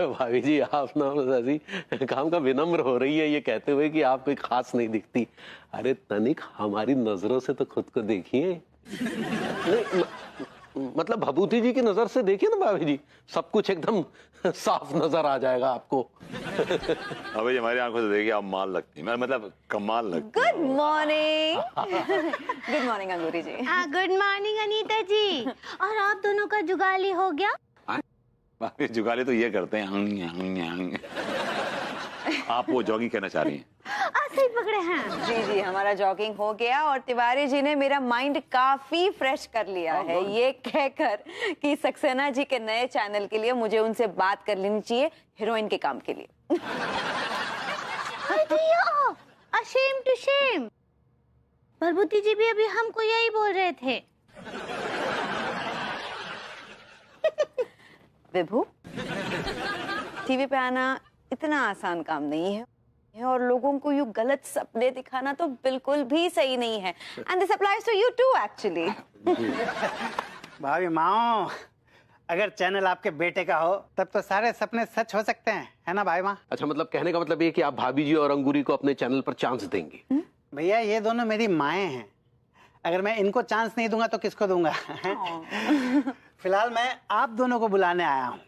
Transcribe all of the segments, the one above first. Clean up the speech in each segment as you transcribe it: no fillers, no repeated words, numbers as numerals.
भाभी जी आप ना ऐसी काम का विनम्र हो रही है ये कहते हुए कि आप कोई खास नहीं दिखती। अरे तनिक हमारी नजरों से तो खुद को देखिए। नहीं मतलब भभूति जी की नजर से देखिए ना भाभी जी, सब कुछ एकदम साफ नजर आ जाएगा आपको। अबे हमारी आंखों से देखिए आप माल लगती है, मतलब कमाल लगती है। Good morning. गुड मॉर्निंग अंगूरी जी। गुड मॉर्निंग अनीता जी। और आप दोनों का जुगाली हो गया? भाभी जुगाली तो ये करते हैं हंग हंग हंग। आप वो जॉगिंग कहना चाह रही हैं? सही पकड़े हैं। जी जी हमारा जॉगिंग हो गया और तिवारी जी ने मेरा माइंड काफी फ्रेश कर लिया है ये कहकर कि सक्सेना जी के नए चैनल के लिए मुझे उनसे बात कर लेनी चाहिए हीरोइन के काम के लिए। अशेम टू शेम। भभूति जी भी अभी हमको यही बोल रहे थे। विभू, टीवी पे आना इतना आसान काम नहीं है और लोगों को यूं गलत सपने दिखाना तो बिल्कुल भी सही नहीं है। And this applies to you too actually. भाभी माओ, अगर चैनल आपके बेटे का हो तब तो सारे सपने सच हो सकते हैं, है ना भाई माँ? अच्छा मतलब कहने का मतलब ये कि आप भाभी जी और अंगूरी को अपने चैनल पर चांस देंगे? भैया ये दोनों मेरी माएँ हैं, अगर मैं इनको चांस नहीं दूंगा तो किसको दूंगा? फिलहाल मैं आप दोनों को बुलाने आया हूँ।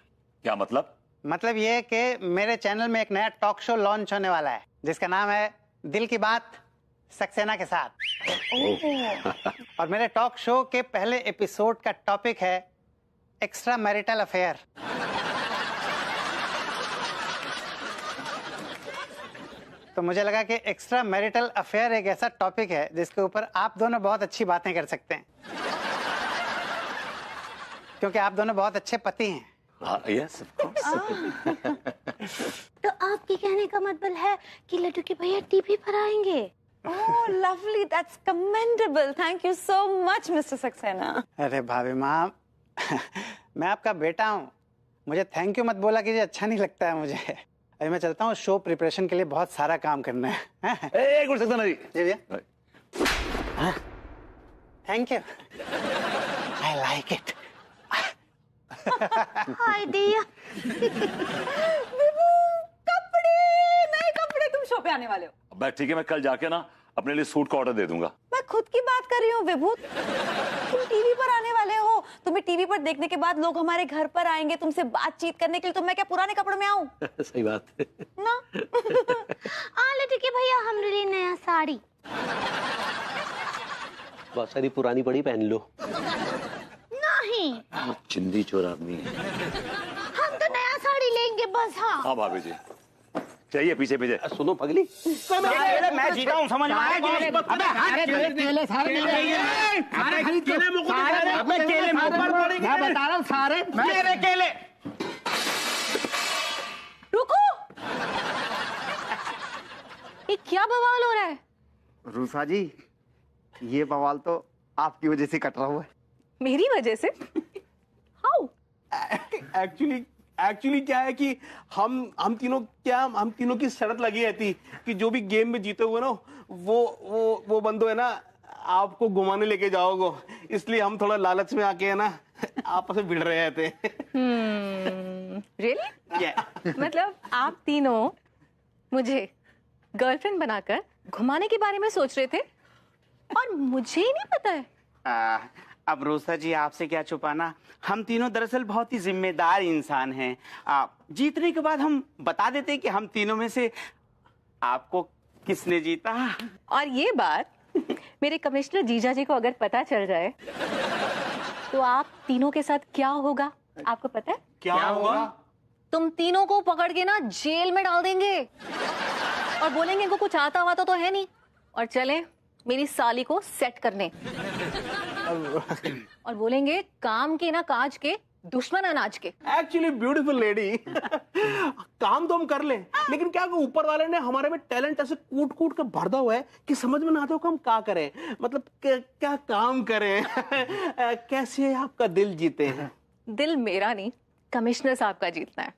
क्या मतलब? मतलब ये कि मेरे चैनल में एक नया टॉक शो लॉन्च होने वाला है जिसका नाम है दिल की बात सक्सेना के साथ। और मेरे टॉक शो के पहले एपिसोड का टॉपिक है एक्स्ट्रा मैरिटल अफेयर। तो मुझे लगा कि एक्स्ट्रा मैरिटल अफेयर एक ऐसा टॉपिक है जिसके ऊपर आप दोनों बहुत अच्छी बातें कर सकते हैं, क्योंकि आप दोनों बहुत अच्छे पति हैं। Yes of course. तो आपके कहने का मतलब है कि लड्डू के भैया टीवी पर आएंगे? Oh, lovely. That's commendable. Thank you so much, Mr. Saxena. अरे भाभी माँ, मैं आपका बेटा हूँ, मुझे थैंक यू मत बोला कीजिए, अच्छा नहीं लगता है मुझे। अभी मैं चलता हूँ, शो प्रिपरेशन के लिए बहुत सारा काम करना है। एक मिनट सक्सेना जी। जी भैया। Thank you, I like it. हाय दिया। विभू, कपड़े, नए कपड़े तुम शो पे आने वाले हो। बस ठीक है, मैं कल जाके ना अपने लिए सूट का ऑर्डर दे दूंगा। मैं खुद की बात कर रही हूँ विभू, तुम टीवी पर आने वाले हो, तुम्हें टीवी पर देखने के बाद लोग हमारे घर पर आएंगे तुमसे बातचीत करने के लिए, तो मैं क्या पुराने कपड़ों में आऊँ? सही बात है ना। लड्डू के भैया हमरे लिए नया साड़ी। बहुत सारी पुरानी पड़ी, पहन लो। नहीं, चिंदी चोर आदमी है। हम तो नया साड़ी लेंगे बस। हाँ भाभी जी, चाहिए पीछे पीछे। सुनो पगली, मैं जीता हूँ, समझ में आया? रुको, ये क्या बवाल हो रहा है? रूसा जी, ये बवाल तो आपकी वजह से कट रहा हुआ है। मेरी वजह से? हाउ? एक्चुअली क्या है कि हम तीनों की शर्त लगी रहती कि जो भी गेम में जीते हुए ना वो बंदो है ना आपको घुमाने लेके जाओगे, इसलिए हम थोड़ा लालच में आके है ना आपस में भिड़ रहे थे। रियली? मतलब आप तीनों मुझे गर्लफ्रेंड बनाकर घुमाने के बारे में सोच रहे थे और मुझे ही नहीं पता है? अब रोसा जी आपसे क्या छुपाना, हम तीनों दरअसल बहुत ही जिम्मेदार इंसान हैं। जीतने के बाद हम बता देते कि हम तीनों में से आपको किसने जीता। और ये बात मेरे कमिश्नर जीजा जी को अगर पता चल जाए तो आप तीनों के साथ क्या होगा आपको पता है? क्या होगा? तुम तीनों को पकड़ के ना जेल में डाल देंगे और बोलेंगे इनको कुछ आता हुआ तो है नहीं, और चले मेरी साली को सेट करने और बोलेंगे काम के ना काज के, दुश्मन अनाज के। एक्चुअली ब्यूटीफुल लेडी, काम तो हम कर ले, लेकिन क्या ऊपर वाले ने हमारे में टैलेंट ऐसे कूट कूट कर भर दिया हुआ है कि समझ में ना आता हो कि हम क्या करें, मतलब क्या काम करें। कैसे आपका दिल जीते हैं? दिल मेरा नहीं, कमिश्नर साहब का जीतना है।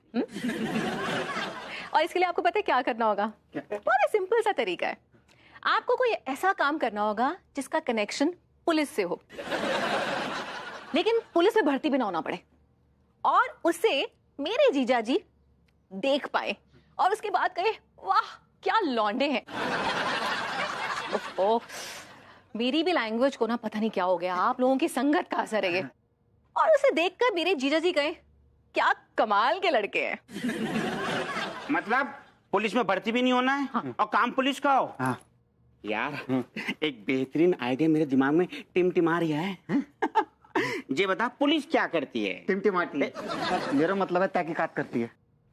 और इसके लिए आपको पता है क्या करना होगा? बहुत सिंपल सा तरीका है। आपको कोई ऐसा काम करना होगा जिसका कनेक्शन पुलिस से हो, लेकिन पुलिस में भर्ती भी ना होना पड़े, और उससे मेरे जीजा जी देख पाए और उसके बाद कहे वाह क्या लौंडे हैं। ओह, मेरी भी लैंग्वेज को ना पता नहीं क्या हो गया, आप लोगों की संगत का असर है ये। और उसे देखकर मेरे जीजा जी कहे क्या कमाल के लड़के हैं। मतलब पुलिस में भर्ती भी नहीं होना है और काम पुलिस का हो। हाँ। यार एक बेहतरीन आइडिया मेरे दिमाग में टिमटिमा रहा है। ये बता पुलिस क्या करती है? टिमटिमाती है। मेरा मतलब है तहकीकात करती है।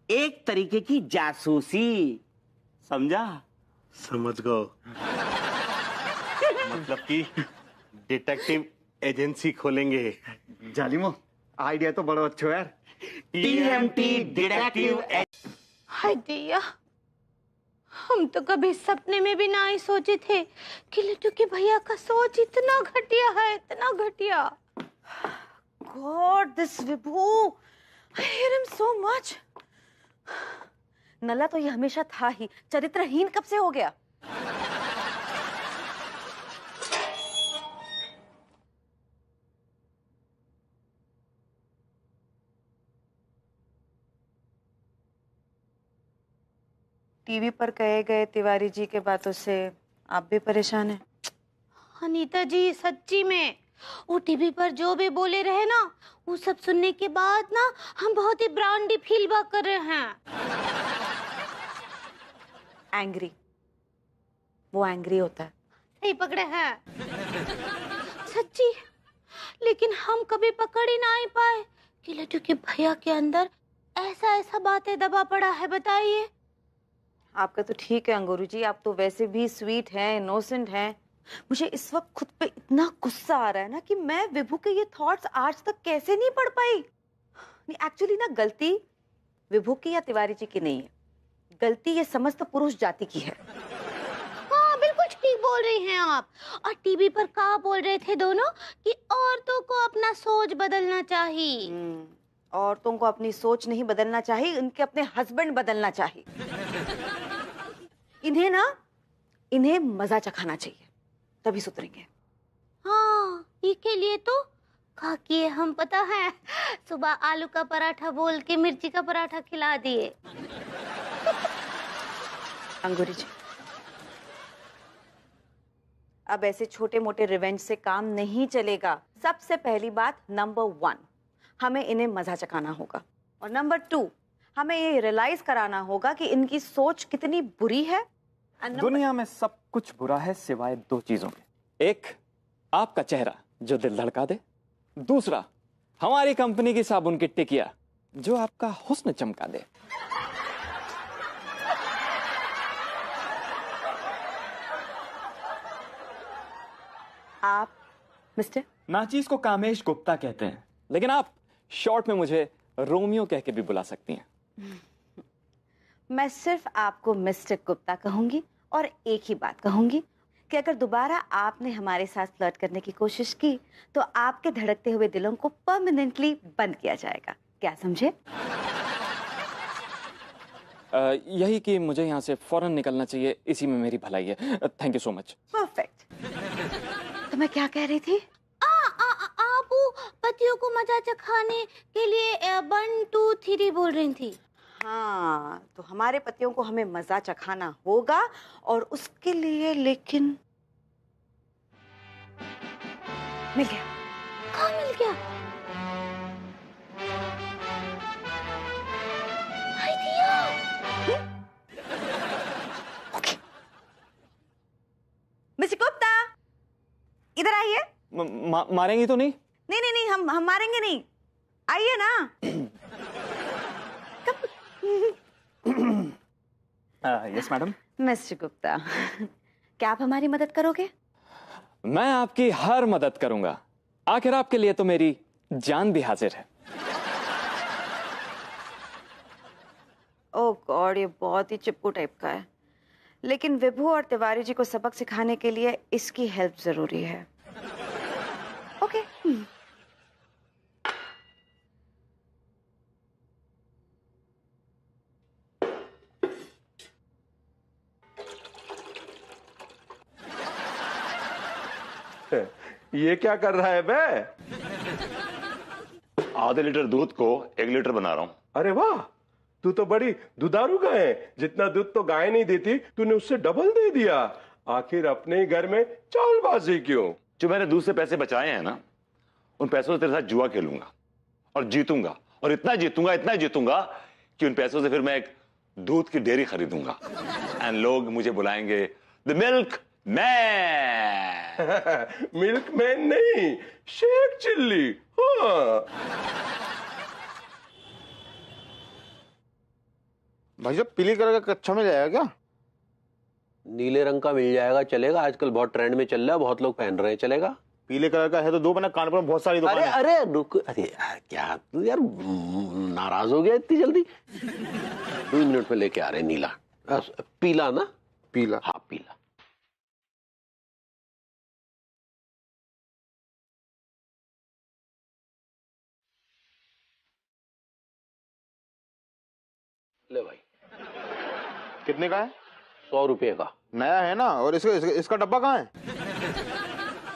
एक तरीके की जासूसी, समझा? समझ गो। मतलब कि डिटेक्टिव एजेंसी खोलेंगे। जालिमो आइडिया तो बड़ा अच्छा है यार। TMT detective. हाय दिया, हम तो कभी सपने में भी ना ही सोचे थे कि लिट्टू के भैया का सोच इतना घटिया है, इतना घटिया। God this Vibhu, I hate him so much. नल्ला तो ये हमेशा था ही, चरित्रहीन कब से हो गया? टीवी पर कहे गए तिवारी जी के बातों से आप भी परेशान हैं? अनीता जी सच्ची में वो टीवी पर जो भी बोले रहे ना, वो सब सुनने के बाद ना हम बहुत ही ब्रांडी फील कर रहे हैं। एंग्री, वो एंग्री होता है। सही पकड़े हैं सच्ची, लेकिन हम कभी पकड़ ही ना ही पाए कि लड्डू के भैया के अंदर ऐसा ऐसा बातें दबा पड़ा है। बताइए। आपका तो ठीक है अंगूरू जी, आप तो वैसे भी स्वीट हैं, इनोसेंट हैं। मुझे इस वक्त खुद पे इतना गुस्सा आ रहा है ना कि मैं विभू के ये थॉट्स आज तक कैसे नहीं पढ़ पाई। नहीं, एक्चुअली ना गलती विभू की या तिवारी जी की नहीं है, गलती ये समस्त पुरुष जाति की है। हाँ बिल्कुल ठीक बोल रही हैं आप। और टीवी पर क्या बोल रहे थे दोनों कि औरतों को अपना सोच बदलना चाहिए। औरतों को अपनी सोच नहीं बदलना चाहिए, उनके अपने हस्बैंड बदलना चाहिए। इन्हें मजा चखाना चाहिए, तभी सुधरेंगे। हाँ, इसके लिए तो क्या किए हम पता है, सुबह आलू का पराठा बोल के मिर्ची का पराठा खिला दिए। अंगूरी जी, अब ऐसे छोटे मोटे रिवेंज से काम नहीं चलेगा। सबसे पहली बात, नंबर 1, हमें इन्हें मजा चखाना होगा, और नंबर 2, हमें ये रियलाइज कराना होगा कि इनकी सोच कितनी बुरी है। दुनिया में सब कुछ बुरा है सिवाय 2 चीजों के। एक, आपका चेहरा जो दिल धड़का दे। दूसरा, हमारी कंपनी की साबुन की टिकिया जो आपका हुस्न चमका दे। आप मिस्टर नाचीज को कामेश गुप्ता कहते हैं, लेकिन आप शॉर्ट में मुझे रोमियो कह के भी बुला सकती हैं। मैं सिर्फ आपको मिस्टर गुप्ता कहूंगी और एक ही बात कहूंगी कि अगर दोबारा आपने हमारे साथ फ्लर्ट करने की कोशिश की तो आपके धड़कते हुए दिलों को परमानेंटली बंद किया जाएगा। क्या समझे? यही कि मुझे यहाँ से फौरन निकलना चाहिए, इसी में मेरी भलाई है। Thank you so much. Perfect. तो मैं क्या कह रही थी? आप पतियों को मजा चखाने के लिए 1 2 3 बोल रही थी। हाँ, तो हमारे पतियों को हमें मजा चखाना होगा, और उसके लिए लेकिन मिल गया। कहाँ मिल गया? ओके, मिस्टर गुप्ता इधर आइए। मारेंगी तो नहीं? नहीं, हम मारेंगे नहीं, आइए ना। Yes madam. मिस्टर गुप्ता, क्या आप हमारी मदद करोगे? मैं आपकी हर मदद करूंगा, आखिर आपके लिए तो मेरी जान भी हाजिर है। ओह गॉड, ये बहुत ही चिपकू टाइप का है, लेकिन विभू और तिवारी जी को सबक सिखाने के लिए इसकी हेल्प जरूरी है। ओके। ये क्या कर रहा है बे? आधे लीटर दूध को 1 लीटर बना रहा हूं। अरे वाह, तू तो बड़ी दुधारू गाय है, जितना दूध तो गाय नहीं देती तूने उससे डबल दे दिया। आखिर अपने ही घर में चालबाजी क्यों? जो मैंने दूध से पैसे बचाए हैं ना, उन पैसों से तेरे साथ जुआ खेलूंगा और जीतूंगा, और इतना जीतूंगा कि उन पैसों से फिर मैं एक दूध की डेयरी खरीदूंगा एंड लोग मुझे बुलाएंगे the milk man. Milk man नहीं, शेख चिल्ली। हाँ। भाई साहब पीले कलर का कच्छा मिल जाएगा क्या? नीले रंग का मिल जाएगा, चलेगा। आजकल बहुत ट्रेंड में चल रहा है, बहुत लोग पहन रहे हैं, चलेगा। पीले कलर का है तो दो, बना कानपुर में बहुत सारी दुकानें हैं। अरे रुक, अरे यार क्या तू यार नाराज हो गया इतनी जल्दी? 2 मिनट में लेके आ रहे हैं नीला। पीला ना? पीला। हाँ पीला। ले भाई। कितने का है? 100 रुपये का। नया है ना? और इसका डब्बा कहाँ है?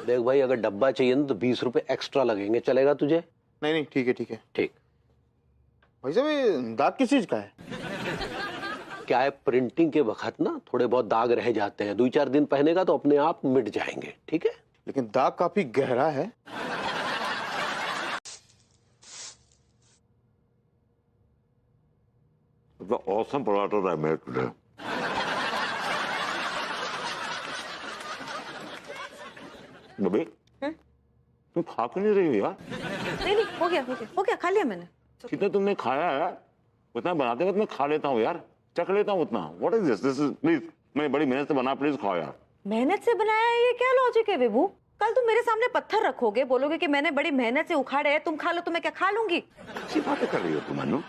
देख भाई, अगर डब्बा चाहिए ना तो 20 रुपए एक्स्ट्रा लगेंगे, चलेगा तुझे? नहीं ठीक है ठीक। भाई साहब ये दाग किस चीज का है? क्या है, प्रिंटिंग के वक्त ना थोड़े बहुत दाग रह जाते हैं, 2-4 दिन पहनेगा तो अपने आप मिट जाएंगे, ठीक है? लेकिन दाग काफी गहरा है। The awesome potatoes I made today. बबी, तुम खा क्यों नहीं रही हो यार? नहीं हो गया, खा लिया मैंने। कितना तुमने खाया है उतना बनाते वक्त मैं खा लेता हूँ यार, चख लेता हूँ उतना। What is this is please, मैंने बड़ी मेहनत से बना, प्लीज खाओ यार। मेहनत से बनाया है, ये क्या लॉजिक है विभू? कल तुम मेरे सामने पत्थर रखोगे, बोलोगे कि मैंने बड़ी मेहनत से उखाड़े हैं, तुम खा लो, तो मैं क्या खा लूंगी? अच्छी बातें कर रही हो तुम अनु,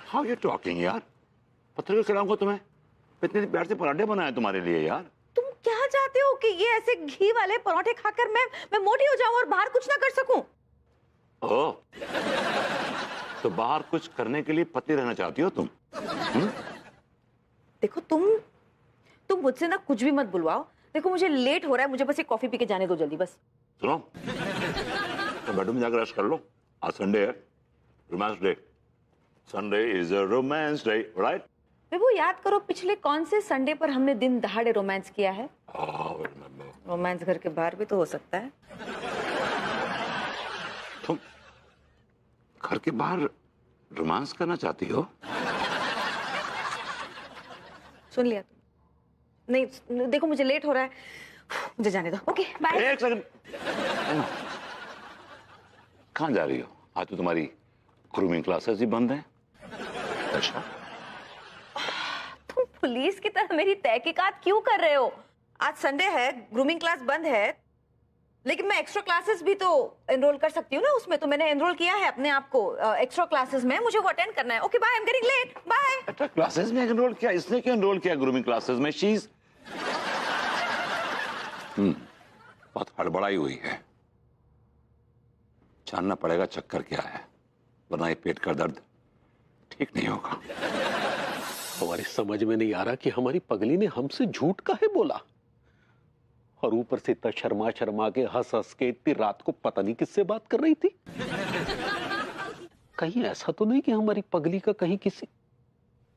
हाउ यू टॉकिंग यार? पत्थर क्यों खिलाऊंगा तुम्हें? इतने प्यार से पराठे बनाए तुम्हारे लिए यार। तुम क्या चाहते हो कि ये ऐसे घी वाले पराठे खाकर मैं मोटी हो जाऊं और बाहर कुछ ना कर सकूं? ओह, तो बाहर कुछ करने के लिए पतली रहना चाहती हो तुम? देखो तुम मुझसे ना कुछ भी मत बुलवाओ। देखो मुझे लेट हो रहा है, मुझे बस एक कॉफी पी के जाने दो जल्दी, बस। सुनो, तो बेडरूम में जाकर रेस्ट कर लो, आज संडे है, romance day. Sunday is a romance day, right? Vibhu याद करो पिछले कौन से संडे पर हमने दिन दहाड़े रोमांस किया है? रोमांस घर के बाहर भी तो हो सकता है। तुम घर के बाहर रोमांस करना चाहती हो? सुन लिया तुम? नहीं देखो मुझे लेट हो रहा है, मुझे जाने दो। Okay bye. एक सेकंड, कहाँ जा रही हो? आज तो तुम्हारी ग्रूमिंग क्लासेस ही बंद हैं। अच्छा, तुम पुलिस की तरह मेरी तहकीकात क्यों कर रहे हो? आज संडे है, ग्रूमिंग क्लास बंद है, लेकिन मैं एक्स्ट्रा क्लासेस भी तो एनरोल कर सकती हूँ ना उसमें। तो मैंने एनरोल किया है अपने आप को एक्स्ट्रा क्लासेस में, मुझे वो अटेंड करना है। Okay bye, I am getting late, bye. Extra classes में एनरोल किया? इसने क्यों एनरोल किया ग्रूमिंग क्लासेस में? शीज बहुत हड़बड़ाई हुई है, जानना पड़ेगा चक्कर क्या है, वरना ये पेट का दर्द ठीक नहीं होगा। हमारी समझ में नहीं आ रहा कि हमारी पगली ने हमसे झूठ काहे बोला, और ऊपर से इतना शर्मा शर्मा के हंस के इतनी रात को पता नहीं किससे बात कर रही थी। कहीं ऐसा तो नहीं कि हमारी पगली का कहीं किसी...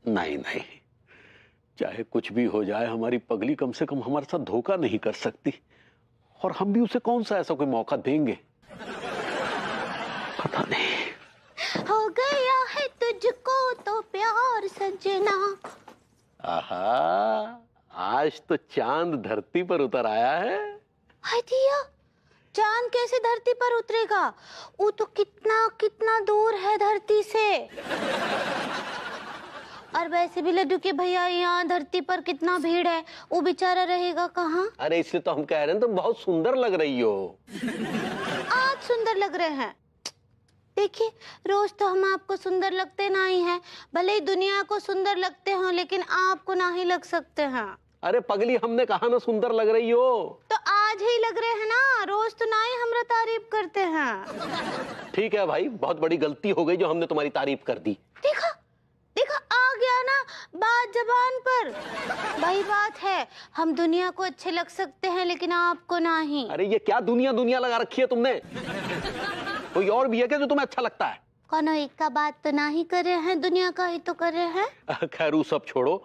नहीं, चाहे कुछ भी हो जाए, हमारी पगली कम से कम हमारे साथ धोखा नहीं कर सकती, और हम भी उसे कौन सा ऐसा कोई मौका देंगे? पता नहीं। हो गया है तुझको तो प्यार सजना। आहा, आज तो चांद धरती पर उतर आया है। हाय दिया, चांद कैसे धरती पर उतरेगा? वो तो कितना दूर है धरती से। और वैसे भी लड्डू के भैया यहाँ धरती पर कितना भीड़ है, वो बेचारा रहेगा कहाँ? अरे इसलिए तो हम कह रहे हैं तुम बहुत सुंदर लग रही हो। आज सुंदर लग रहे हैं? देखिए, रोज तो हम आपको सुंदर लगते नहीं हैं, भले ही दुनिया को सुंदर लगते हो, लेकिन आपको ना ही लग सकते हैं। अरे पगली, हमने कहा ना सुंदर लग रही हो। तो आज ही लग रहे हैं ना, रोज तो ना ही हमरा तारीफ करते हैं। ठीक है भाई, बहुत बड़ी गलती हो गई जो हमने तुम्हारी तारीफ कर दी। देखा आ गया ना बात जबान पर। वही बात है, हम दुनिया को अच्छे लग सकते हैं लेकिन आपको नहीं। अरे ये क्या दुनिया लगा रखी है तुमने? कोई और भी है क्या जो तुम्हें अच्छा लगता है? कोनो एक का बात तो ना ही कर रहे हैं, दुनिया का ही तो कर रहे हैं। खैर वो सब छोड़ो।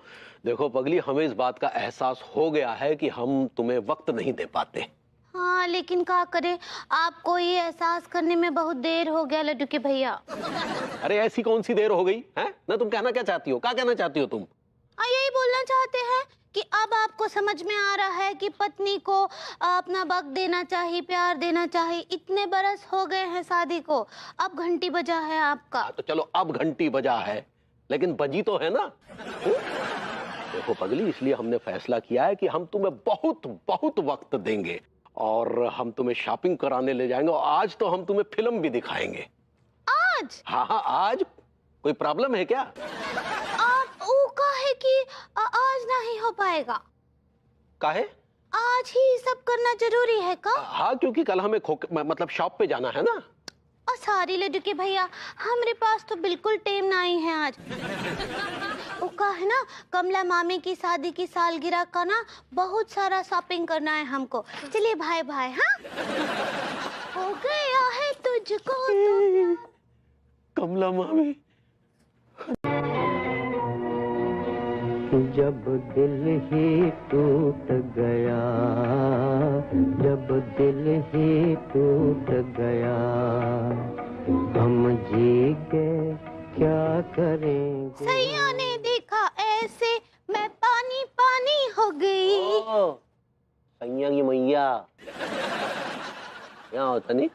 देखो पगली, हमें इस बात का एहसास हो गया है कि हम तुम्हें वक्त नहीं दे पाते। हाँ लेकिन क्या करे, आपको ये एहसास करने में बहुत देर हो गया लड्डू के भैया। अरे ऐसी कौन सी देर हो गई है ना? तुम कहना क्या चाहती हो? क्या कहना चाहती हो तुम? यही बोलना चाहते हैं कि अब आपको समझ में आ रहा है कि पत्नी को अपना वक्त देना चाहिए, प्यार देना चाहिए। इतने बरस हो गए हैं शादी को, अब घंटी बजा है आपका। तो चलो अब घंटी बजा है, लेकिन बजी तो है ना। देखो पगली, इसलिए हमने फैसला किया है कि हम तुम्हें बहुत बहुत वक्त देंगे और हम तुम्हें शॉपिंग कराने ले जाएंगे, और आज तो हम तुम्हें फिल्म भी दिखाएंगे। आज? हाँ हाँ आज। कोई प्रॉब्लम है क्या? आप वो कहे कि आज नहीं हो पाएगा। काहे? आज ही सब करना जरूरी है का? हाँ क्योंकि कल हमें मतलब शॉप पे जाना है ना। और सारी लड्डू के भैया, हमारे पास तो बिल्कुल टाइम नहीं है आज। वो का है ना, कमला मामी की शादी की सालगिरह का ना बहुत सारा शॉपिंग करना है हमको। चलिए भाई भाई। हाँ हो गया है तुझको तो। कमला मामी। जब दिल ही टूट गया, जब दिल ही टूट गया, हम जी के क्या करेंगे। सैया ने देखा ऐसे, मैं पानी पानी हो गई। सैया की मैया यहाँ होता नहीं।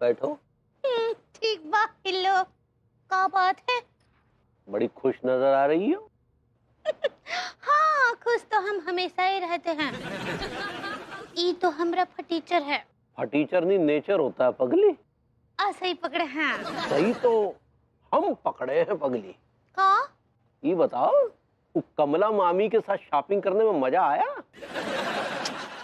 बैठो। ठीक बा। हिलो, क्या बात है? बड़ी खुश नजर आ रही हो। हाँ खुश तो हम हमेशा ही रहते हैं। ई तो हमरा फटीचर है। फटीचर नहीं, नेचर होता है पगली। सही पकड़े हैं। सही तो हम पकड़े हैं पगली। का? ये बताओ, कमला मामी के साथ शॉपिंग करने में मजा आया?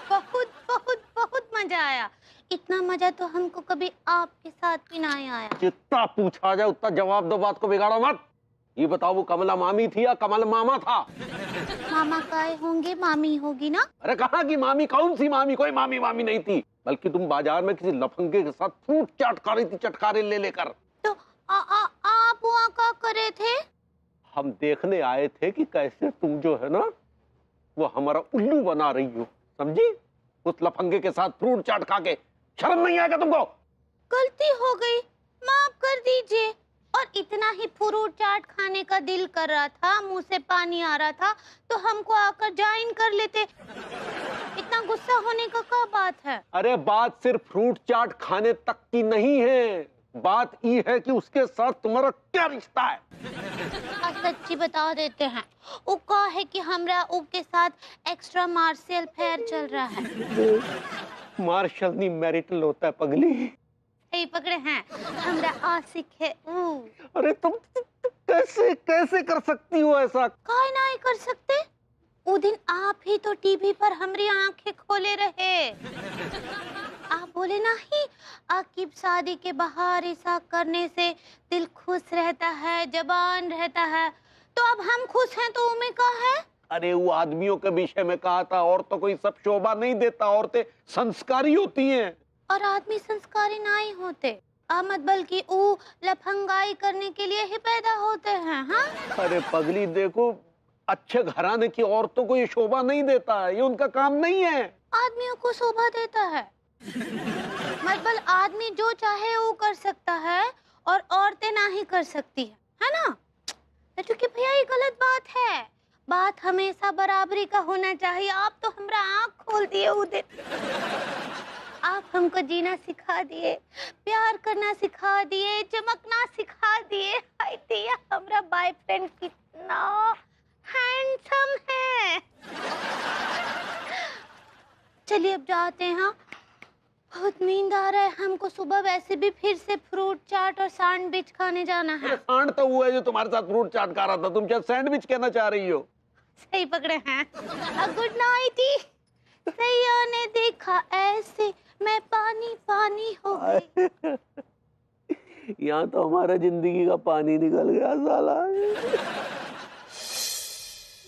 बहुत बहुत बहुत मजा आया। इतना मजा तो हमको कभी आपके साथ भी नहीं आया। जितना पूछा जाए उतना जवाब दो, बात को बिगाड़ो मत। ये बताओ, वो कमला मामी थी या कमल मामा था? मामा काय होंगे, मामी होगी ना। अरे कहाँ की मामी? कौन सी मामी? कोई मामी मामी नहीं थी, बल्कि तुम बाजार में किसी लफंगे के साथ फ्रूट चाट खा रही थी, चटकारे ले लेकर। तो आप वहाँ क्या करे थे? हम देखने आए थे कि कैसे तुम जो है ना वो हमारा उल्लू बना रही हो, समझी? उस लफंगे के साथ फ्रूट चाट खा के शर्म नहीं आएगा तुमको? गलती हो गई, माफ कर दीजिए। और इतना ही फ्रूट चाट खाने का दिल कर रहा था, मुंह से पानी आ रहा था, तो हमको आकर ज्वाइन कर लेते। इतना गुस्सा होने का क्या बात है? अरे बात सिर्फ फ्रूट चाट खाने तक की नहीं है, बात ये है कि उसके साथ तुम्हारा क्या रिश्ता है। सच्ची बता देते हैं, वो कहा है कि हमरा उसके साथ एक्स्ट्रा मार्शल फेयर चल रहा है। मार्शल नहीं, मैरिटल होता है पगली। यही पकड़े हैं, हमरा आशिक है। अरे तुम कैसे कैसे कर सकती हो ऐसा? काहे नहीं कर सकते? वो दिन आप ही तो टीवी पर हमारी आंखें खोले रहे। आप बोले नहीं, आकिब शादी के बाहर ऐसा करने से दिल खुश रहता है, जबान रहता है। तो अब हम खुश हैं तो उम्मीद का है। अरे वो आदमियों के विषय में कहा था, और तो कोई सब शोभा नहीं देता, औरतें संस्कारी होती हैं। और आदमी संस्कारी नहीं होते अहमद, बल्कि वो लफंगाई करने के लिए ही पैदा होते हैं। हाँ अरे पगली देखो, अच्छे घराने की औरतों को ये शोभा नहीं देता है, ये उनका काम नहीं है। आदमियों को शोभा देता है। मतलब आदमी जो चाहे वो कर सकता है और औरतें नहीं कर सकती है ना? क्योंकि भैया ये गलत बात है। बात हमेशा बराबरी का होना चाहिए। आप तो हमारा आँख खोल दिए उधर। आप हमको जीना सिखा दिए, प्यार करना सिखा दिए, चमकना सिखा दिए। हाय दिया, हमारा बॉयफ्रेंड कितना हैंडसम है। चलिए अब जाते हैं, बहुत नींद आ रहा है हमको। सुबह वैसे भी फिर से फ्रूट चाट और सैंडविच खाने जाना है। सांड तो हुआ है जो तुम्हारे साथ फ्रूट चाट खा रहा था, तुम क्या सैंडविच कहना चाह रही हो? सही पकड़े हैं। Good night. सैया ने देखा ऐसे, मैं पानी पानी हो गई। यहाँ तो हमारा जिंदगी का पानी निकल गया साला।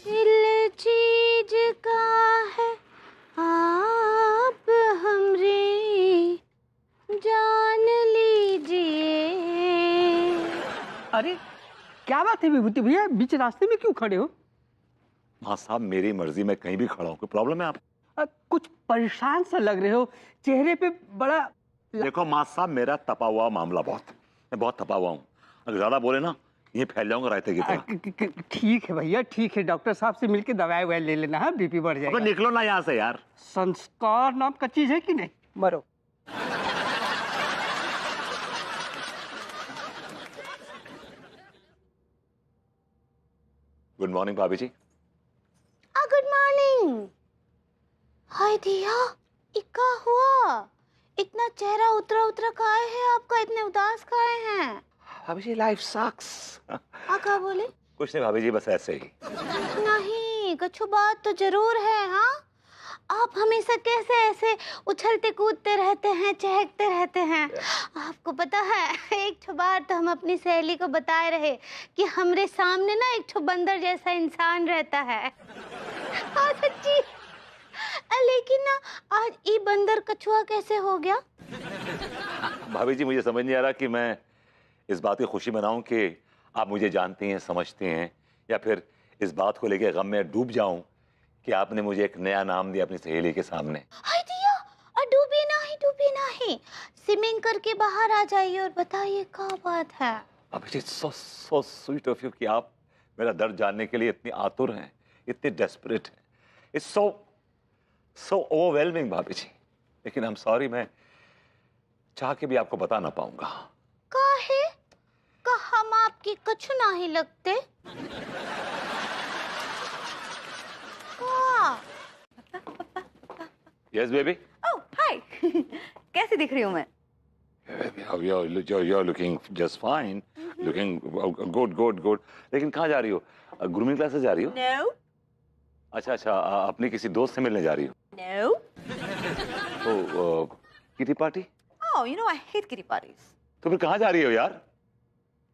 दिल चीज का है आप हमरे, जान लीजिए अरे क्या बात है विभूति भैया, बीच रास्ते में क्यों खड़े हो? हाँ साहब, मेरी मर्जी, मैं कहीं भी खड़ा हूँ, कोई प्रॉब्लम है आप? कुछ परेशान सा लग रहे हो, चेहरे पे बड़ा। देखो मां साहब, मेरा तपा हुआ मामला बहुत, मैं बहुत तपा हुआ हूँ। अगर ज्यादा बोले ना, ये फैल जाऊंगा रायते की तरह। ठीक है भैया, ठीक है, डॉक्टर साहब से मिलके दवाई ववाई ले लेना है, बीपी बढ़ जाएगा। निकलो ना यहाँ से यार। संस्कार नाम का चीज है कि नहीं? मरो। गुड मॉर्निंग भाभी जी। Good morning. हाय दिया, इक्का हुआ, इतना चेहरा उतरा उतरा काहे है आपका, इतने उदास काहे हैं? भाभी जी लाइफ सक्स। क्या बोले? कुछ नहीं भाभी जी, बस ऐसे ही। नहीं, कुछ बात तो जरूर है। हाँ, आप हमेशा कैसे ऐसे उछलते कूदते रहते हैं, चहकते रहते हैं? आपको पता है, एक बार तो हम अपनी सहेली को बताए रहे कि हमरे सामने ना एक बंदर जैसा इंसान रहता है। हाँ सच्ची। लेकिन ना आज ये बंदर कछुआ कैसे हो गया? भाभी जी मुझे समझ नहीं आ रहा कि मैं इस बात की खुशी मनाऊं कि आप मुझे जानती हैं, समझती हैं, या फिर इस बात को लेके गम में डूब जाऊं कि आपने मुझे एक नया नाम दिया अपनी सहेली के सामने। हाय दिया, डूबी नहीं, स्विमिंग करके बाहर आ जाइए और बताइए क्या बात है। भाभी जी सो स्वीट ऑफ यू कि आप मेरा दर्द जानने के लिए इतनी आतुर हैं, इतने डेस्परेट हैं। इट्स सो ओवरवेलमिंग भाभी जी, लेकिन आई एम सॉरी, मैं चाह के भी आपको बता ना पाऊंगा। काहे? का हम आपकी कछु नहीं लगते? Yes baby. ओह हाय। कैसी दिख रही हूँ मैं? You're looking just fine, looking good. लेकिन कहाँ जा रही हो? ग्रूमिंग क्लासेस जा रही हो? No. अच्छा, अपनी किसी दोस्त से मिलने जा रही हो? No. तो kitty party? Oh, you know I hate kitty parties. तो फिर कहाँ जा रही हो यार?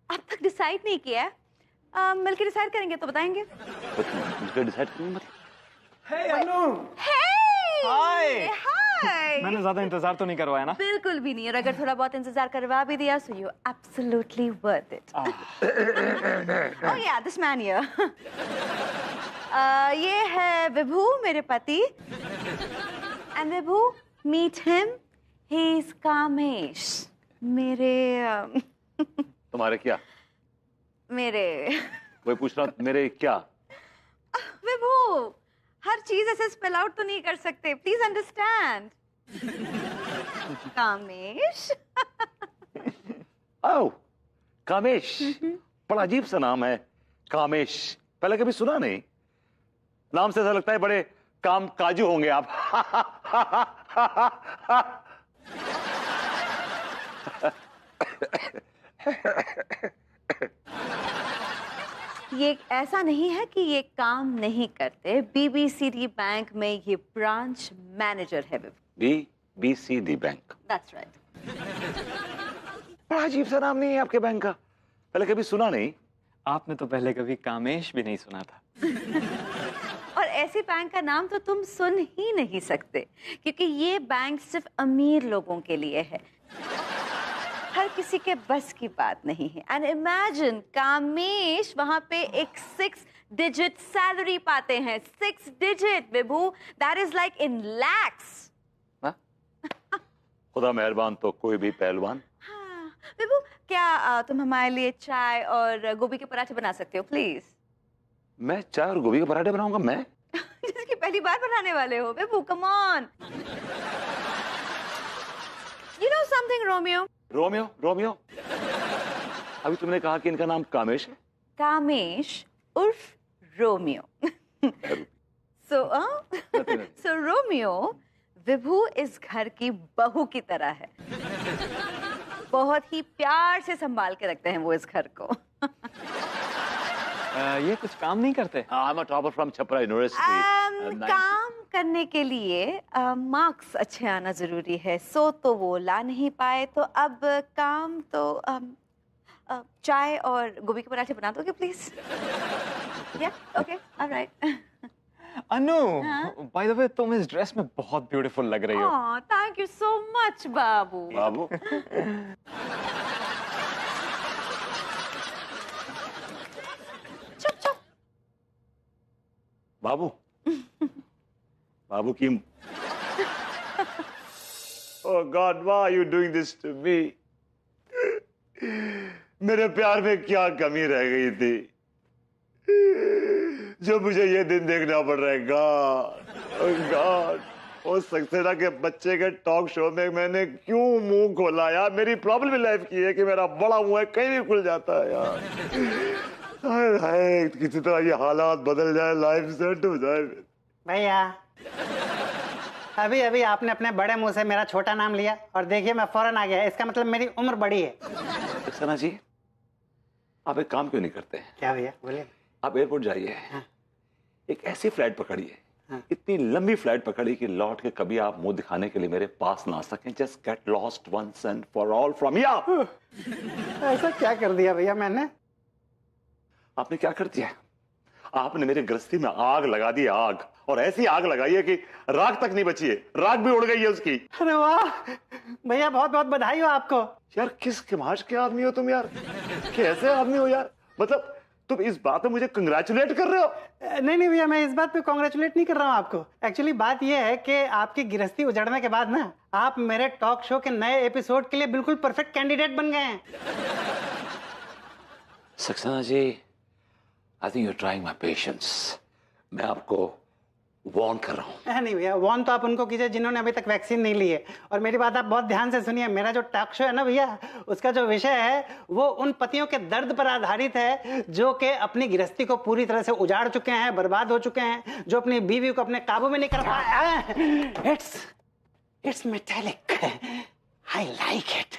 अब तक डिसाइड नहीं किया है। मिलकर डिसाइड करेंगे तो बताएंगे। मिलकर डिसाइड करेंगे मतलब? Hey अनु। Hi. मैंने ज्यादा इंतजार तो नहीं करवाया ना? बिल्कुल भी नहीं, और अगर थोड़ा बहुत इंतजार करवा भी दिया so you absolutely worth it. Oh yeah, this man here. ये है विभू, मेरे पति। And Vibhu, meet him. He is Kamesh, मेरे तुम्हारे क्या? मेरे वही पूछ रहा हूँ, मेरे क्या? विभू, हर चीज ऐसे स्पेल आउट तो नहीं कर सकते, प्लीज अंडरस्टैंड। कामेश। ओह, कामेश, बड़ा अजीब सा नाम है कामेश, पहले कभी सुना नहीं। नाम से ऐसा लगता है बड़े काम काजू होंगे आप। ये ऐसा नहीं है कि ये काम नहीं करते। BBCD बैंक में ये ब्रांच मैनेजर है विभू। BBCD bank? That's right. बड़ा अजीब सा नाम नहीं है आपके बैंक का, पहले कभी सुना नहीं। आपने तो पहले कभी कामेश भी नहीं सुना था। और ऐसे बैंक का नाम तो तुम सुन ही नहीं सकते, क्योंकि ये बैंक सिर्फ अमीर लोगों के लिए है, हर किसी के बस की बात नहीं है। एंड इमेजिन, कामेश वहां पे एक 6 डिजिट सैलरी पाते हैं। 6 digit Vibhu, that is like in lakhs. खुदा मेहरबान तो कोई भी पहलवान। हाँ विभू, क्या तुम हमारे लिए चाय और गोभी के पराठे बना सकते हो प्लीज? मैं चाय और गोभी के पराठे बनाऊंगा? मैं जिसकी पहली बार बनाने वाले हो Vibhu, come on. You know something Romeo? Romeo, अभी तुमने कहा कि इनका नाम कामेश है? कामेश उर्फ रोमियो। सो रोमियो विभू इस घर की बहू की तरह है। बहुत ही प्यार से संभाल के रखते हैं वो इस घर को। ये कुछ काम नहीं करते? I'm a topper from Chhapra University. काम करने के लिए मार्क्स अच्छे आना जरूरी है, सो तो वो ला नहीं पाए, तो अब काम तो चाय और गोभी के पराठे बना दोगे प्लीज? या okay, alright. Anu, by the way तुम इस ड्रेस में बहुत ब्यूटीफुल लग रही हो। थैंक यू सो मच बाबू। बाबू बाबू की Oh God, why are you doing this to me? मेरे प्यार में क्या कमी रह गई थी जो मुझे ये दिन देखना पड़ रहा है? गॉड वो सक्सेना के बच्चे के टॉक शो में मैंने क्यों मुंह खोला यार? मेरी प्रॉब्लम इन लाइफ की है कि मेरा बड़ा मुंह है कहीं भी खुल जाता है यार। हाय हाय, किसी तरह ये हालात बदल जाए, लाइफ सेट हो जाए। भैया अभी अभी आपने अपने बड़े मुंह से मेरा छोटा नाम लिया और देखिए मैं फौरन आ गया। इसका मतलब मेरी उम्र बड़ी है। सक्सेना जी, आप एक काम क्यों नहीं करते? क्या भैया बोलिए। आप एयरपोर्ट जाइए, एक ऐसी फ्लाइट पकड़िए, इतनी लंबी फ्लाइट पकड़ी कि लौट के कभी आप मुंह दिखाने के लिए मेरे पास ना आ सकें। Just get lost once and for all from here. ऐसा क्या कर दिया भैया मैंने? आपने क्या कर दिया? आपने मेरे गृहस्थी में आग लगा दी, आग, और ऐसी आग लगाई है कि राख तक नहीं बची है, राख भी उड़ गई है उसकी। अरे वाह भैया, बहुत बहुत बधाई हो आपको। यार किस किमाश के आदमी हो तुम यार? कैसे आदमी हो यार? मतलब तुम इस बात में मुझे कंग्रेचुलेट कर रहे हो? नहीं नहीं भैया, मैं इस बात पे कांग्रेचुलेट नहीं कर रहा हूँ आपको। एक्चुअली बात यह है कि आपकी गृहस्थी उजड़ने के बाद ना आप मेरे टॉक शो के नए एपिसोड के लिए बिल्कुल परफेक्ट कैंडिडेट बन गए हैं। Saxena ji, I think you are trying my patience. मैं आपको वार्न कर रहा हूँ। नहीं भैया, वार्न तो आप उनको कीजिए जिन्होंने अभी तक वैक्सीन नहीं ली है। और मेरी बात आप बहुत ध्यान से सुनिए, मेरा जो टॉक शो है ना भैया, उसका जो विषय है वो उन पतियों के दर्द पर आधारित है जो कि अपनी गृहस्थी को पूरी तरह से उजाड़ चुके हैं, बर्बाद हो चुके हैं, जो अपनी बीवी को अपने काबू में नहीं कर पाए। It's metallic, I like it.